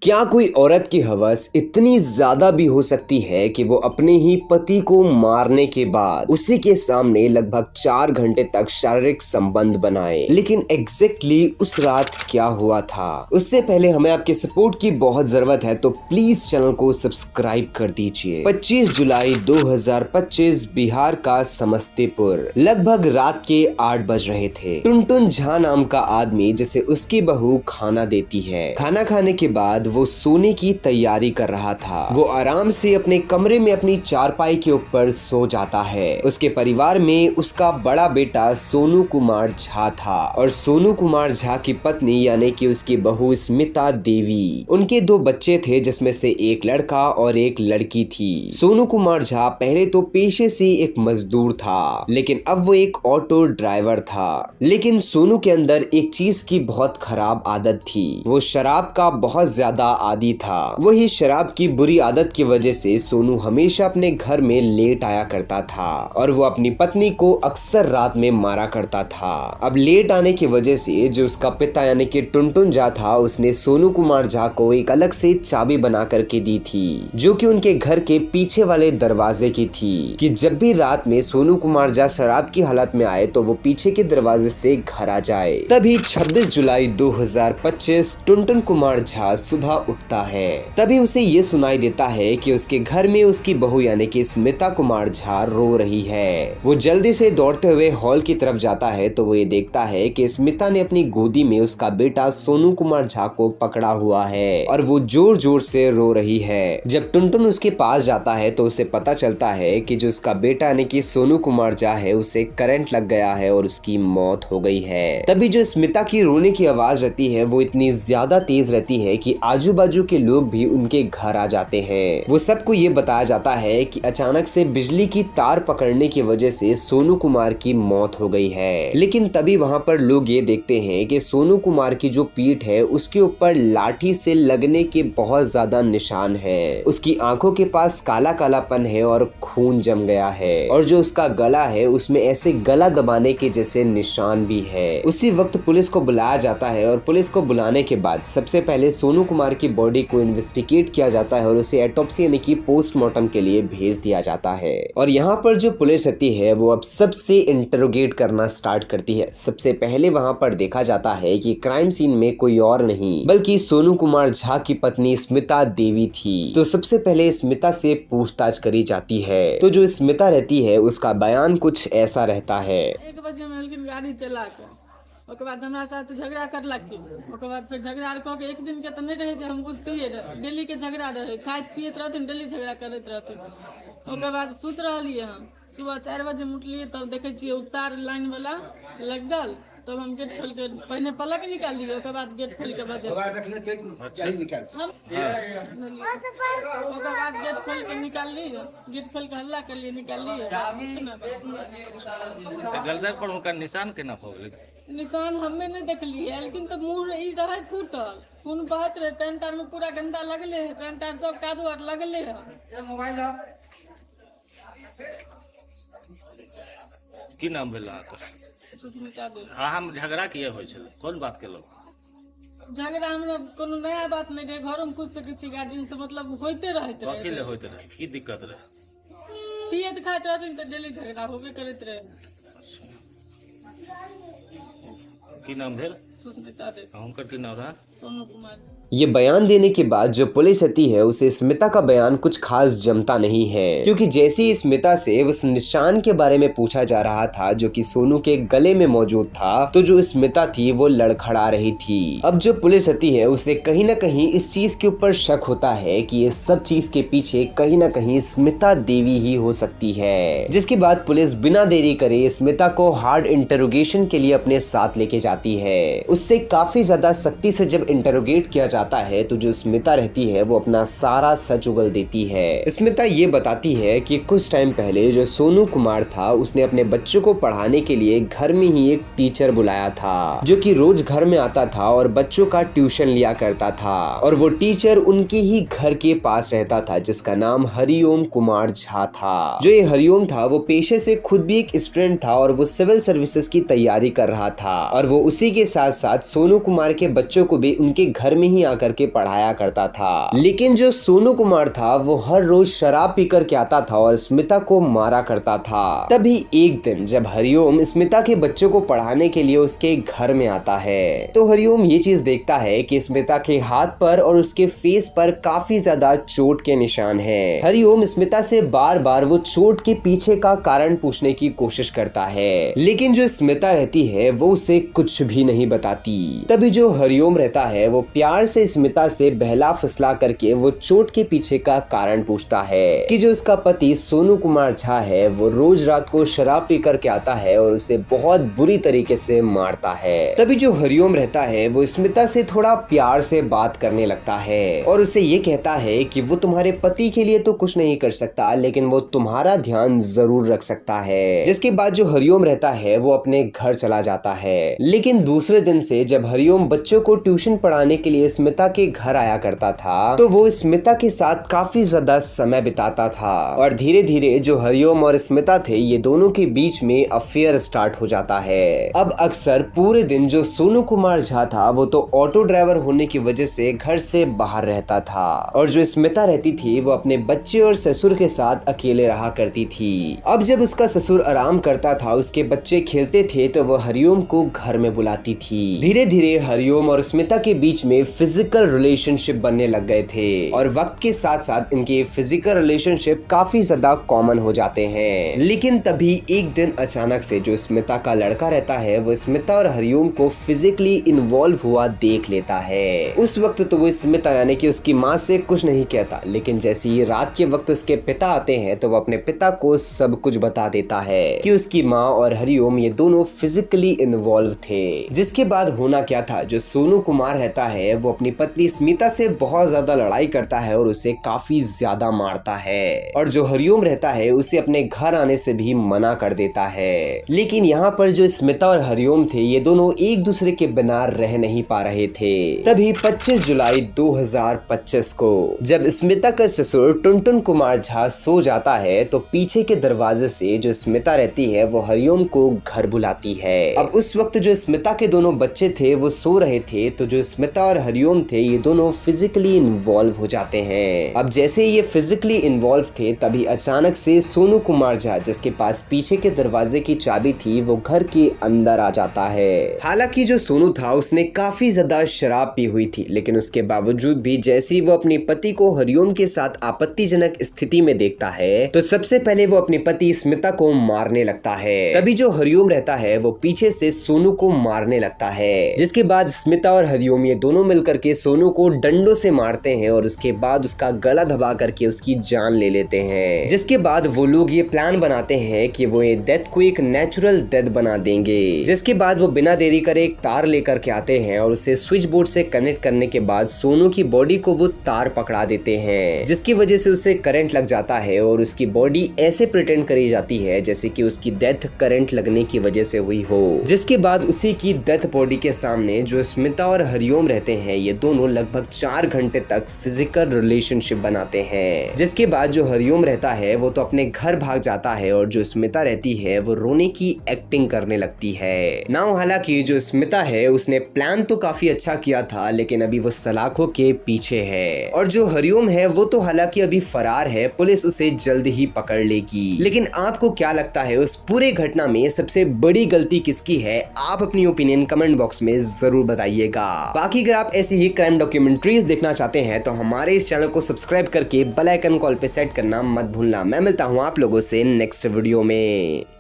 क्या कोई औरत की हवस इतनी ज्यादा भी हो सकती है कि वो अपने ही पति को मारने के बाद उसी के सामने लगभग 4 घंटे तक शारीरिक संबंध बनाए? लेकिन एग्जैक्टली उस रात क्या हुआ था, उससे पहले हमें आपके सपोर्ट की बहुत जरूरत है, तो प्लीज चैनल को सब्सक्राइब कर दीजिए। 25 जुलाई 2025 बिहार का समस्तीपुर, लगभग रात के 8 बज रहे थे। टुनटुन झा नाम का आदमी जिसे उसकी बहू खाना देती है, खाना खाने के बाद वो सोने की तैयारी कर रहा था। वो आराम से अपने कमरे में अपनी चारपाई के ऊपर सो जाता है। उसके परिवार में उसका बड़ा बेटा सोनू कुमार झा था और सोनू कुमार झा की पत्नी यानी कि उसकी बहू स्मिता देवी। उनके 2 बच्चे थे जिसमें से एक लड़का और एक लड़की थी। सोनू कुमार झा पहले तो पेशे से एक मजदूर था, लेकिन अब वो एक ऑटो ड्राइवर था। लेकिन सोनू के अंदर एक चीज की बहुत खराब आदत थी, वो शराब का बहुत ज्यादा आदी था। वही शराब की बुरी आदत की वजह से सोनू हमेशा अपने घर में लेट आया करता था और वो अपनी पत्नी को अक्सर रात में मारा करता था। अब लेट आने की वजह से जो उसका पिता यानी कि टुनटुन झा था, उसने सोनू कुमार झा को एक अलग से चाबी बना करके दी थी, जो कि उनके घर के पीछे वाले दरवाजे की थी, कि जब भी रात में सोनू कुमार झा शराब की हालत में आए तो वो पीछे के दरवाजे से घर आ जाए। तभी 26 जुलाई 2025 टुनटुन कुमार झा सुबह उठता है। तभी उसे ये सुनाई देता है कि उसके घर में उसकी बहू यानी कि स्मिता कुमार झा रो रही है। वो जल्दी से दौड़ते हुए हॉल की तरफ जाता है तो वो ये देखता है कि स्मिता ने अपनी गोदी में उसका बेटा सोनू कुमार झा को पकड़ा हुआ है और वो जोर जोर से रो रही है। जब टुनटुन उसके पास जाता है तो उसे पता चलता है कि जो उसका बेटा यानी कि सोनू कुमार झा है, उसे करंट लग गया है और उसकी मौत हो गई है। तभी जो स्मिता की रोने की आवाज रहती है वो इतनी ज्यादा तेज रहती है कि आजू बाजू के लोग भी उनके घर आ जाते हैं। वो सबको ये बताया जाता है कि अचानक से बिजली की तार पकड़ने की वजह से सोनू कुमार की मौत हो गई है। लेकिन तभी वहाँ पर लोग ये देखते हैं कि सोनू कुमार की जो पीठ है उसके ऊपर लाठी से लगने के बहुत ज्यादा निशान है। उसकी आंखों के पास काला कालापन है और खून जम गया है और जो उसका गला है उसमें ऐसे गला दबाने के जैसे निशान भी है। उसी वक्त पुलिस को बुलाया जाता है और पुलिस को बुलाने के बाद सबसे पहले सोनू कुमार की बॉडी को इन्वेस्टिगेट किया जाता है और उसे ऑटोप्सी यानी कि पोस्टमार्टम के लिए भेज दिया जाता है। और यहाँ पर जो पुलिस रहती है वो अब सबसे इंटरोगेट करना स्टार्ट करती है। सबसे पहले वहाँ पर देखा जाता है कि क्राइम सीन में कोई और नहीं बल्कि सोनू कुमार झा की पत्नी स्मिता देवी थी। तो सबसे पहले स्मिता से पूछताछ करी जाती है। तो जो स्मिता रहती है उसका बयान कुछ ऐसा रहता है। 1 बजे में गाड़ी चला के ओके बाद हमरा साथ झगड़ा करलक। ओके बाद फिर झगड़ा कह के एक दिन के तो नहीं रहे जे हम बुझतिए डेली के झगड़ा रहे, खाइत पियत रहथिन, डेली झगड़ा करत रहथिन। ओके बाद सुत रहलिए, हम सुबह 4 बजे उठलिए तब देखे छिए उतार लाइन वाला लग गल। तब हम गेट खोल के पहले पलक निकाल लिए, ओके बाद गेट खोल के बजे ओके बाद गेट खोल के निकाल लिए, गेट खोल के हल्ला कर लिए, निकाल लिए। गलदर पर उनका निशान केना हो गेल? निशान हमें नहीं देखलिए, लेकिन तो मुंह ई रहे फूटल, खून बहत रहे, पैंट आर में पूरा गंदा लगले है, पैंट आर सब कादू आर लगले है। मोबाइल की नाम भेल अहाँके? सुष्मिता देवी। अहाँ झगड़ा किए होइ छल, कोन बात केलक? झगड़ा हमरा कोनो नया बात नहीं रहे, घर में पूछ सके छी गार्जियन से, मतलब होते रहते रहे। कथी ले होइत रहे, की दिक्कत रहे? पियत खाइत रहथिन तो डेली झगड़ा होबे करत रहे। की नाम भेल? सुष्मिता देवी। हुनकर की नाम रहा? सोनू कुमार। ये बयान देने के बाद जो पुलिस आती है उसे स्मिता का बयान कुछ खास जमता नहीं है, क्योंकि जैसे ही स्मिता से उस निशान के बारे में पूछा जा रहा था जो कि सोनू के गले में मौजूद था, तो जो स्मिता थी वो लड़खड़ा रही थी। अब जो पुलिस आती है उसे कहीं ना कहीं इस चीज के ऊपर शक होता है कि ये सब चीज के पीछे कहीं ना कहीं स्मिता देवी ही हो सकती है। जिसके बाद पुलिस बिना देरी करे स्मिता को हार्ड इंटरोगेशन के लिए अपने साथ लेके जाती है। उससे काफी ज्यादा सख्ती से जब इंटरोगेट किया जाता है तो जो स्मिता रहती है वो अपना सारा सच उगल देती है। स्मिता ये बताती है कि कुछ टाइम पहले जो सोनू कुमार था उसने अपने बच्चों को पढ़ाने के लिए घर में ही एक टीचर बुलाया था, जो कि रोज घर में आता था और बच्चों का ट्यूशन लिया करता था। और वो टीचर उनके ही घर के पास रहता था, जिसका नाम हरिओम कुमार झा था। जो ये हरिओम था वो पेशे से खुद भी एक स्टूडेंट था और वो सिविल सर्विसेज की तैयारी कर रहा था और वो उसी के साथ साथ सोनू कुमार के बच्चों को भी उनके घर में ही आकर के पढ़ाया करता था। लेकिन जो सोनू कुमार था वो हर रोज शराब पीकर के आता था और स्मिता को मारा करता था। तभी एक दिन जब हरिओम स्मिता के बच्चों को पढ़ाने के लिए उसके घर में आता है तो हरिओम ये चीज देखता है कि स्मिता के हाथ पर और उसके फेस पर काफी ज्यादा चोट के निशान हैं। हरिओम स्मिता से बार बार वो चोट के पीछे का कारण पूछने की कोशिश करता है, लेकिन जो स्मिता रहती है वो उसे कुछ भी नहीं बताती। तभी जो हरिओम रहता है वो प्यार से स्मिता से बहला फुसला करके वो चोट के पीछे का कारण पूछता है कि जो उसका पति सोनू कुमार झा है वो रोज रात को शराब पी करके आता है और उसे बहुत बुरी तरीके से मारता है। तभी जो हरिओम रहता है वो स्मिता से थोड़ा प्यार से बात करने लगता है और उसे ये कहता है कि वो तुम्हारे पति के लिए तो कुछ नहीं कर सकता लेकिन वो तुम्हारा ध्यान जरूर रख सकता है। जिसके बाद जो हरिओम रहता है वो अपने घर चला जाता है। लेकिन दूसरे दिन से जब हरिओम बच्चों को ट्यूशन पढ़ाने के लिए स्मिता के घर आया करता था तो वो स्मिता के साथ काफी ज्यादा समय बिताता था और धीरे धीरे जो हरिओम और स्मिता थे ये दोनों के बीच में अफेयर स्टार्ट हो जाता है। अब अक्सर पूरे दिन जो सोनू कुमार झा था वो तो ऑटो ड्राइवर होने की वजह से घर से बाहर रहता था और जो स्मिता रहती थी वो अपने बच्चे और ससुर के साथ अकेले रहा करती थी। अब जब उसका ससुर आराम करता था उसके बच्चे खेलते थे तो वो हरिओम को घर में बुलाती थी। धीरे धीरे हरिओम और स्मिता के बीच में फिजिकल रिलेशनशिप बनने लग गए थे और वक्त के साथ साथ इनके फिजिकल रिलेशनशिप काफी ज्यादा कॉमन हो जाते हैं। लेकिन तभी एक दिन अचानक से जो स्मिता का लड़का रहता है वो स्मिता और हरिओम को फिजिकली इन्वॉल्व हुआ देख लेता है। उस वक्त तो वो स्मिता यानी कि उसकी माँ से कुछ नहीं कहता, लेकिन जैसे ही रात के वक्त उसके पिता आते हैं तो वो अपने पिता को सब कुछ बता देता है कि उसकी माँ और हरिओम ये दोनों फिजिकली इन्वॉल्व थे। जिसके बाद होना क्या था, जो सोनू कुमार रहता है वो अपनी पत्नी स्मिता से बहुत ज्यादा लड़ाई करता है और उसे काफी ज्यादा मारता है और जो हरिओम रहता है उसे अपने घर आने से भी मना कर देता है। लेकिन यहाँ पर जो स्मिता और हरिओम थे ये दोनों एक दूसरे के बिना रह नहीं पा रहे थे। तभी 25 जुलाई 2025 को जब स्मिता का ससुर टुनटुन कुमार झा सो जाता है तो पीछे के दरवाजे से जो स्मिता रहती है वो हरिओम को घर बुलाती है। अब उस वक्त जो स्मिता के दोनों बच्चे थे वो सो रहे थे तो जो स्मिता और हरिओम थे ये दोनों फिजिकली इन्वॉल्व हो जाते हैं। अब जैसे ये फिजिकली इन्वॉल्व थे तभी अचानक से सोनू कुमार झा जिसके पास पीछे के दरवाजे की चाबी थी वो घर के अंदर आ जाता है। हालांकि जो सोनू था उसने काफी ज्यादा शराब पी हुई थी, लेकिन उसके बावजूद भी जैसे ही वो अपने पति को हरिओम के साथ आपत्तिजनक स्थिति में देखता है तो सबसे पहले वो अपने पति स्मिता को मारने लगता है। तभी जो हरिओम रहता है वो पीछे से सोनू को मारने लगता है। जिसके बाद स्मिता और हरिओम ये दोनों मिलकर के सोनू को डंडों से मारते हैं और उसके बाद उसका गला दबा करके उसकी जान ले लेते हैं। जिसके बाद वो लोग ये प्लान बनाते हैं कि वो ये डेथ को एक नेचुरल डेथ बना देंगे। जिसके बाद वो बिना देरी करे एक तार लेकर के आते हैं और उसे स्विच बोर्ड से कनेक्ट करने के बाद सोनू की बॉडी को वो तार पकड़ा देते हैं, जिसकी वजह से उसे करंट लग जाता है और उसकी बॉडी ऐसे प्रिटेंड करी जाती है जैसे कि उसकी डेथ करंट लगने की वजह से हुई हो। जिसके बाद उसी की डेथ बॉडी के सामने जो स्मिता और हरिओम रहते हैं ये दोनों लगभग 4 घंटे तक फिजिकल रिलेशनशिप बनाते हैं। जिसके बाद जो हरिओम रहता है वो तो अपने घर भाग जाता है और जो स्मिता रहती है वो रोने की एक्टिंग करने लगती है। नाउ हालांकि जो स्मिता है उसने प्लान तो काफी अच्छा किया था लेकिन अभी वो सलाखों के पीछे है और जो हरिओम है वो तो हालांकि अभी फरार है, पुलिस उसे जल्द ही पकड़ लेगी। लेकिन आपको क्या लगता है उस पूरे घटना में सबसे बड़ी गलती किसकी है? आप अपनी ओपिनियन कमेंट बॉक्स में जरूर बताइएगा। बाकी अगर आप ऐसी ही क्राइम डॉक्यूमेंट्रीज देखना चाहते हैं तो हमारे इस चैनल को सब्सक्राइब करके बेल आइकन कॉल पे सेट करना मत भूलना। मैं मिलता हूँ आप लोगों से नेक्स्ट वीडियो में।